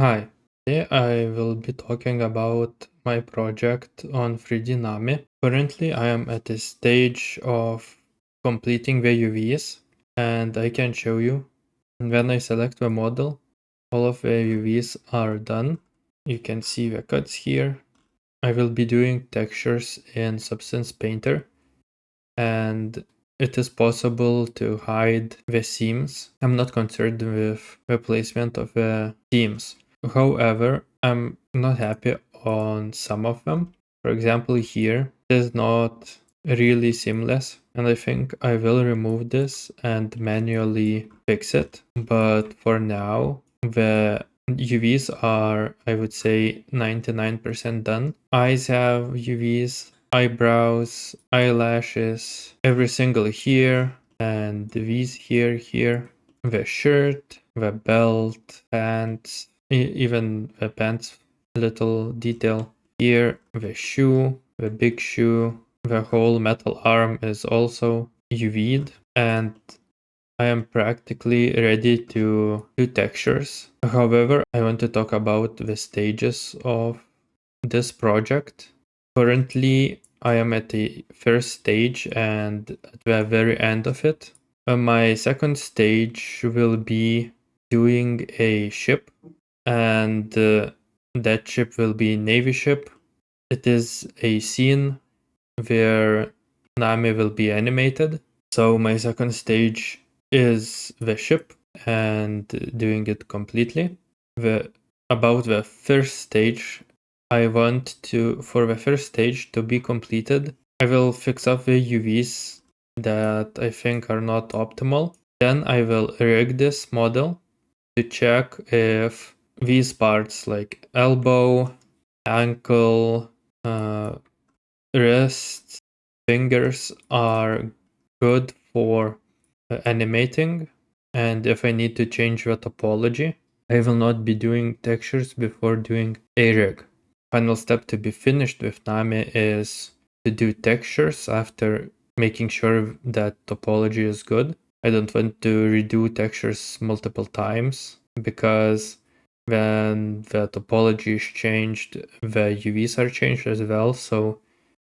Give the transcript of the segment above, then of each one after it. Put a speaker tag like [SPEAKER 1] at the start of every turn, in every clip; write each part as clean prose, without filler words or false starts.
[SPEAKER 1] Hi, today I will be talking about my project on 3D Nami. Currently, I am at the stage of completing the UVs, and I can show you. When I select the model, all of the UVs are done. You can see the cuts here. I will be doing textures in Substance Painter, and it is possible to hide the seams. I'm not concerned with the placement of the seams. However, I'm not happy on some of them. For example, here it is not really seamless, and I think I will remove this and manually fix it. But for now, the UVs are, I would say, 99% done. Eyes have UVs, eyebrows, eyelashes, every single here, and these here, the shirt, the belt, pants, even the pants little detail here, the shoe, the big shoe, the whole metal arm is also UV'd, and I am practically ready to do textures. However, I want to talk about the stages of this project. Currently, I am at the first stage and at the very end of it. My second stage will be doing a ship, and that ship will be Navy ship. It is a scene where Nami will be animated. So my second stage is the ship and doing it completely. About the first stage, I want to, for the first stage to be completed, I will fix up the UVs that I think are not optimal. Then I will rig this model to check if these parts like elbow, ankle, wrist, fingers are good for animating, and if I need to change the topology, I will not be doing textures before doing a rig. Final step to be finished with Nami is to do textures after making sure that topology is good. I don't want to redo textures multiple times because when the topology is changed, the UVs are changed as well. So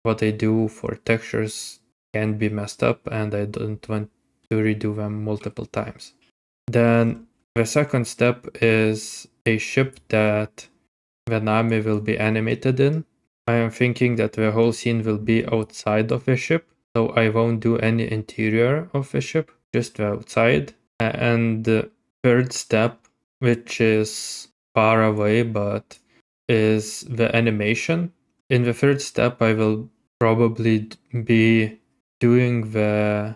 [SPEAKER 1] what I do for textures can be messed up, and I don't want to redo them multiple times. Then the second step is a ship that the Nami will be animated in. I am thinking that the whole scene will be outside of the ship, so I won't do any interior of the ship, just the outside. And the third step, which is far away but is the animation. In the third step, I will probably be doing the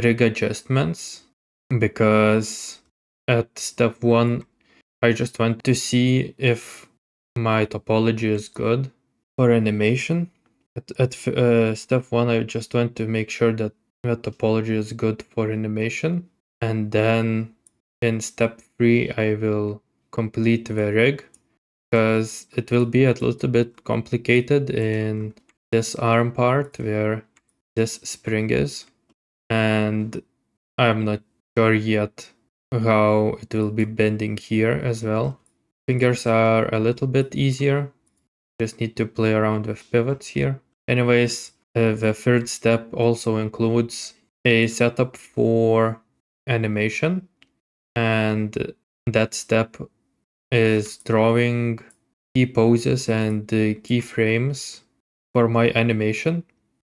[SPEAKER 1] rig adjustments because at step 1 I just want to see if my topology is good for animation. At step 1 I just want to make sure that the topology is good for animation, and then in step 3 I will complete the rig because it will be a little bit complicated in this arm part where this spring is, and I'm not sure yet how it will be bending here as well. Fingers are a little bit easier, just need to play around with pivots here. Anyways, the third step also includes a setup for animation, and that step is drawing key poses and keyframes for my animation.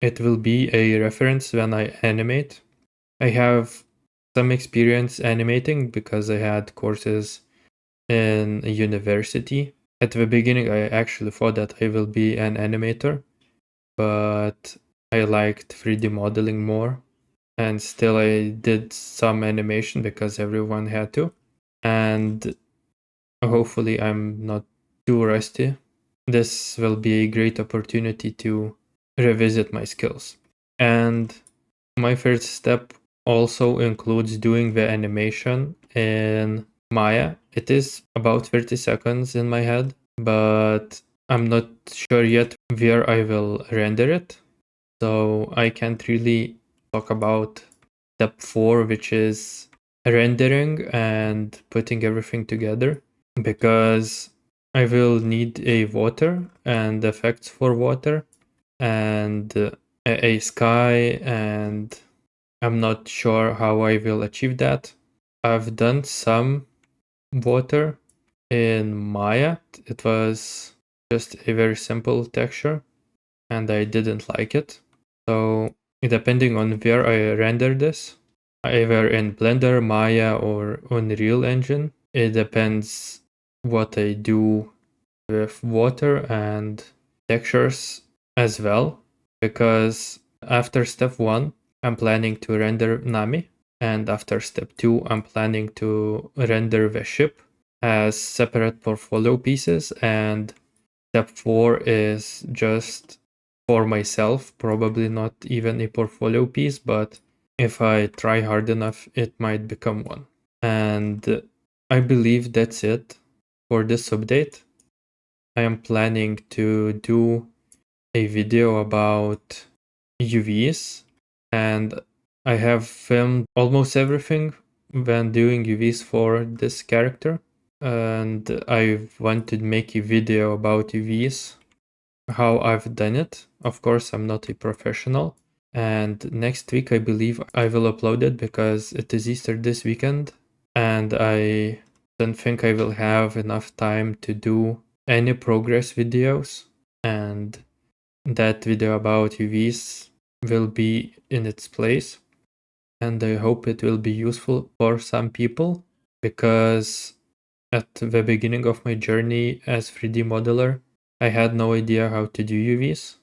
[SPEAKER 1] It will be a reference when I animate. I have some experience animating because I had courses in university. At the beginning, I actually thought that I will be an animator, but I liked 3D modeling more. And still, I did some animation because everyone had to. And hopefully, I'm not too rusty. This will be a great opportunity to revisit my skills. And my first step also includes doing the animation in Maya. It is about 30 seconds in my head, but I'm not sure yet where I will render it. So I can't really talk about step 4, which is rendering and putting everything together. because I will need a water and effects for water and a sky, and I'm not sure how I will achieve that. I've done some water in Maya. It was just a very simple texture and I didn't like it. So depending on where I render this, either in Blender, Maya, or Unreal Engine, it depends what I do with water and textures as well. Because after step 1, I'm planning to render Nami, and after step 2, I'm planning to render the ship as separate portfolio pieces, and step 4 is just for myself, probably not even a portfolio piece, but if I try hard enough, it might become one. And I believe that's it for this update. I am planning to do a video about UVs, and I have filmed almost everything when doing UVs for this character. And I want to make a video about UVs, how I've done it. Of course, I'm not a professional. And next week, I believe I will upload it because it is Easter this weekend. And I don't think I will have enough time to do any progress videos. And that video about UVs will be in its place. And I hope it will be useful for some people, because at the beginning of my journey as 3D modeler, I had no idea how to do UVs,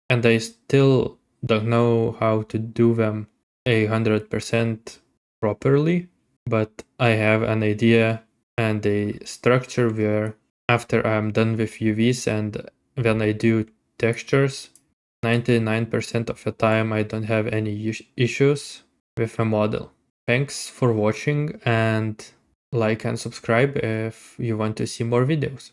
[SPEAKER 1] and I still don't know how to do them 100% properly, but I have an idea and a structure where after I'm done with UVs and when I do textures, 99% of the time I don't have any issues with a model. Thanks for watching, and like and subscribe if you want to see more videos.